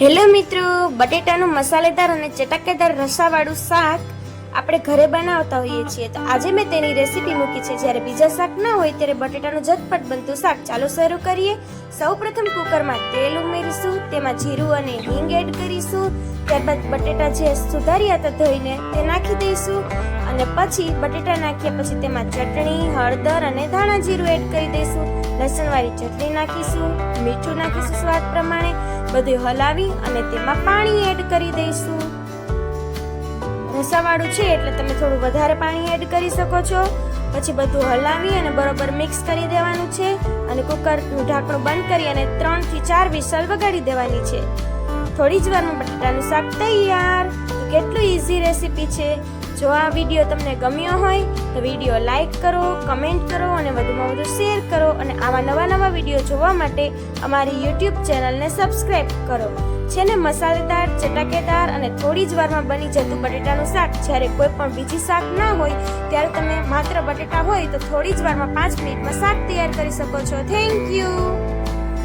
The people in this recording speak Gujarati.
હેલો મિત્રો, બટેટાનું મસાલેદાર અને ચટાકેદાર રસાવાળું શાક આપણે ઘરે બનાવતા હોઈએ છીએ. તો આજે મેં તેની રેસીપી મૂકી છે. જ્યારે બીજા શાક ના હોય ત્યારે બટેટાનું ઝટપટ બનતું શાક. ચાલો શરૂ કરીએ. સૌપ્રથમ કુકરમાં તેલ ઉમેરીશું, તેમાં જીરું અને હિંગ એડ કરીશું. ત્યારબાદ બટેટા જે સુધાર્યા હતા ધોઈને તે નાખી દઈશું અને પછી બટેટા નાખ્યા પછી તેમાં ચટણી, હળદર અને ધાણા જીરું એડ કરી દઈશું. લસણવાળી ચટણી નાખીશું, મીઠું નાખીશું સ્વાદ પ્રમાણે. બધું હલાવી અને તેમાં પાણી એડ કરી દઈશું. રસાવાળું છે એટલે તમે થોડું વધારે પાણી એડ કરી શકો છો. પછી બધું હલાવી અને બરોબર મિક્સ કરી દેવાનું છે અને કુકરનું ઢાંકણું બંધ કરી અને 3 થી 4 વિસલ વગાડી દેવાની છે. થોડી જ વારમાં બટાટાનું શાક તૈયાર. તો કેટલું ઈઝી રેસીપી છે. જો આ વિડીયો તમને ગમ્યો હોય તો વિડીયો લાઈક કરો, કમેન્ટ કરો અને વધુમાં વધુ શેર કરો. અને આવા નવા વિડીયો જોવા માટે અમારી યુટ્યુબ ચેનલને સબસ્ક્રાઈબ કરો. છે ને મસાલેદાર, ચટાકેદાર અને થોડી જ વારમાં બની જતું બટેટાનું શાક. જ્યારે કોઈ પણ બીજી શાક ના હોય ત્યારે તમે માત્ર બટેટા હોય તો થોડી જ વારમાં 5 મિનિટમાં શાક તૈયાર કરી શકો છો. Thank you.